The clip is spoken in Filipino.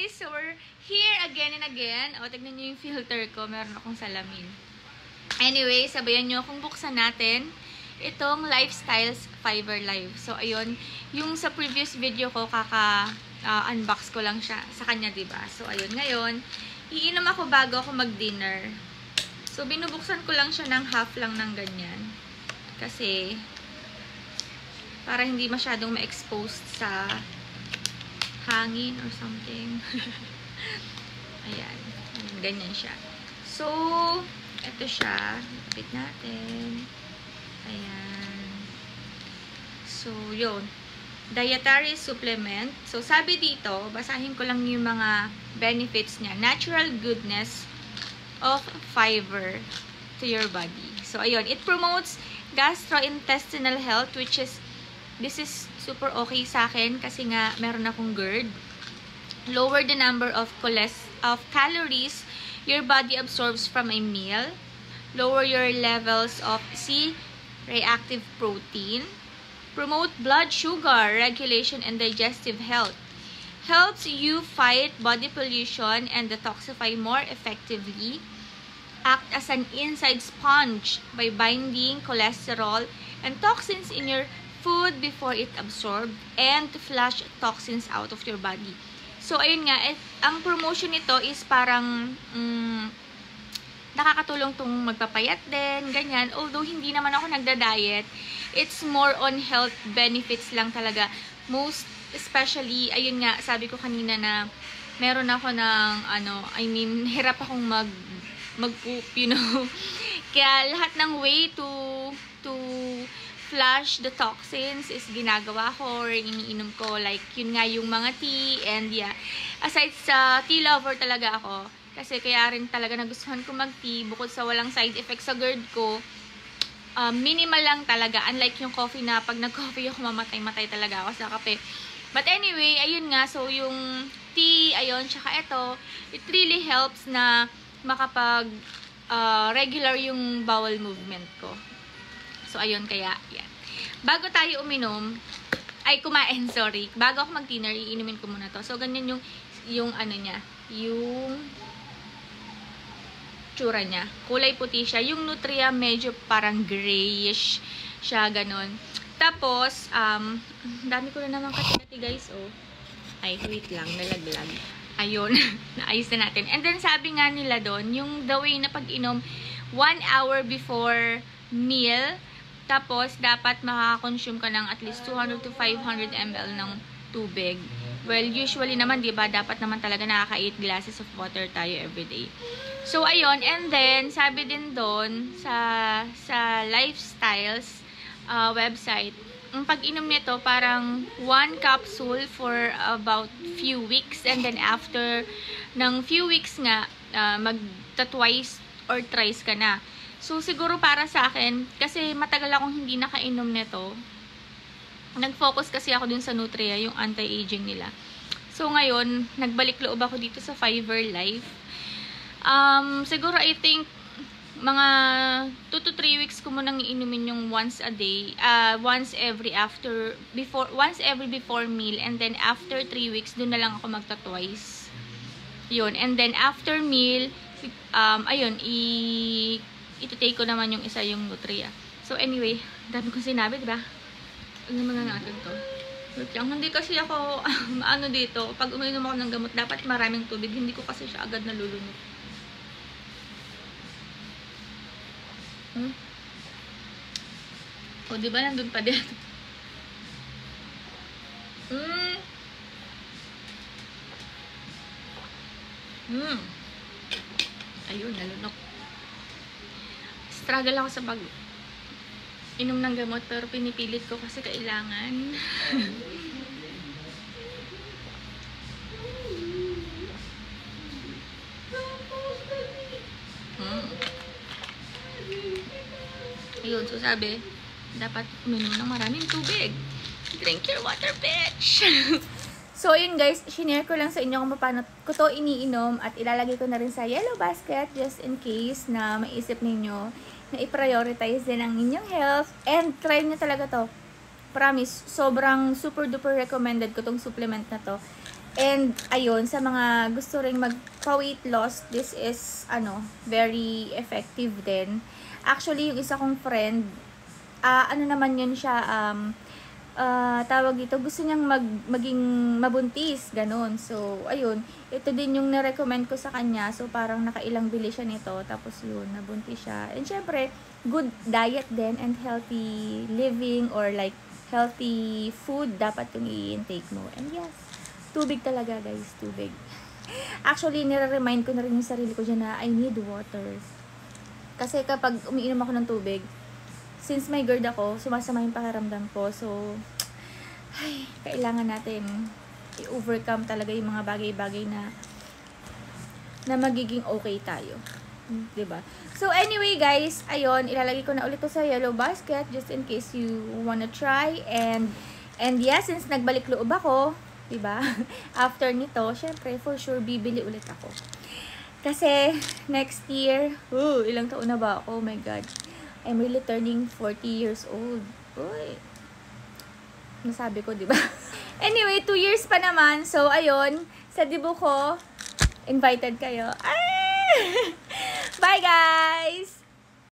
guys! So we're here again and again. O, tignan nyo yung filter ko. Meron akong salamin. Anyway, sabayan nyo akong buksan natin itong Lifestyles Fiber Live. So, ayun. Yung sa previous video ko, unbox ko lang siya sa kanya, diba? So, ayun. Ngayon, iinom ako bago ako mag-dinner. So, binubuksan ko lang siya ng half lang ng ganyan. Kasi, para hindi masyadong ma-expose sa hangin or something. Ayan. Ganyan siya. So, ito siya. Lapit natin. Ayan. So, yun. Dietary supplement. So, sabi dito, basahin ko lang yung mga benefits niya. Natural goodness of fiber to your body. So, ayun. It promotes gastrointestinal health, which is, this is super okay sa akin kasi nga meron akong GERD. Lower the number of calories your body absorbs from a meal. Lower your levels of C-reactive protein. Promote blood sugar regulation and digestive health. Helps you fight body pollution and detoxify more effectively. Act as an inside sponge by binding cholesterol and toxins in your food before it absorbed and flush toxins out of your body. So, ayun nga, ang promotion nito is parang nakakatulong tong magpapayat din, ganyan. Although, hindi naman ako nagda-diet. It's more on health benefits lang talaga. Most especially, ayun nga, sabi ko kanina na meron ako ng, hirap akong mag-poop, you know. Kaya lahat ng way to flush the toxins is ginagawa ko or iniinom ko. Like, yun nga yung mga tea and yeah. Aside sa tea lover talaga ako. Kasi kaya rin talaga nagustuhan ko mag-tea bukod sa walang side effects sa GERD ko. Minimal lang talaga. Unlike yung coffee na pag nag-coffee ako mamatay-matay talaga ako sa kape. But anyway, ayun nga. So, yung tea, ayun, tsaka ito, it really helps na makapag regular yung bowel movement ko. So, ayun, kaya, yan. Bago tayo kumain, sorry. Bago ako mag-dinner, iinumin ko muna to. So, ganyan yung ano niya, yung tsura niya. Kulay puti siya. Yung Nutria, medyo parang grayish siya, ganun. Tapos, dami ko na naman kasi guys, oh. Ay, wait lang, nalaglag. Ayun, naayos na natin. And then, sabi nga nila doon, yung the way na pag-inom, 1 hour before meal. Tapos, dapat makaka-consume ka ng at least 200 to 500 ml ng tubig. Well, usually naman, diba, dapat naman talaga nakaka-8 glasses of water tayo everyday. So, ayun. And then, sabi din doon sa Lifestyles website, ang pag-inom nito, parang 1 capsule for about few weeks. And then, after ng few weeks nga, magta-twice or thrice ka na. So, siguro para sa akin, kasi matagal akong hindi nakainom nito. Nag-focus kasi ako dun sa Nutria, yung anti-aging nila. So, ngayon, nagbalik loob ako dito sa Fiber Life. Siguro, I think, mga 2 to 3 weeks ko munang iinumin yung once a day. Once every before meal. And then, after 3 weeks, dun na lang ako magta-twice. Yun. And then, after meal, ayun, ito-take ko naman yung isa, yung Nutria. So, anyway, dami kong sinabi, diba? Ano mga natin to? Hindi kasi ako, dito, pag uminom ako ng gamot, dapat maraming tubig. Hindi ko kasi siya agad nalulunod. O, diba, nandun pa din. Ayun, nalunok. Struggle ako sa inom ng gamot, pero pinipilit ko kasi kailangan. Ayun, so sabi, dapat uminom ng maraming tubig. Drink your water, bitch! So, yun guys, shinare ko lang sa inyo kung paano ko to iniinom at ilalagay ko na rin sa yellow basket just in case na maisip ninyo na i-prioritize din ang inyong health. And try nyo talaga to. Promise, sobrang super duper recommended ko tong supplement na to. And, ayun, sa mga gusto ring magpa-weight loss, this is, very effective din. Actually, yung isa kong friend, ano naman yun siya, tawag dito, gusto niyang maging mabuntis, ganun. So, ayun, ito din yung na-recommend ko sa kanya. So, parang nakailang bili siya nito, tapos yun, nabuntis siya. And syempre, good diet din and healthy living or like healthy food dapat yung i-intake mo. And yes, tubig talaga guys, tubig. Actually, nire-remind ko na rin yung sarili ko dyan na I need water. Kasi kapag umiinom ako ng tubig, since may GERD ako, sumasama yung pakiramdam ko. So, kailangan natin i-overcome talaga yung mga bagay-bagay na magiging okay tayo. Diba? So, anyway guys, ayun, ilalagay ko na ulit to sa yellow basket just in case you wanna try. And yeah, since nagbalik loob ako, diba? After nito, syempre, for sure, bibili ulit ako. Kasi, next year, ilang taon na ba ako? Oh my God. I'm really turning 40 years old. Uy. Nasabi ko, diba? Anyway, 2 years pa naman. So, ayun, sa dibu ko, invited kayo. Bye, guys!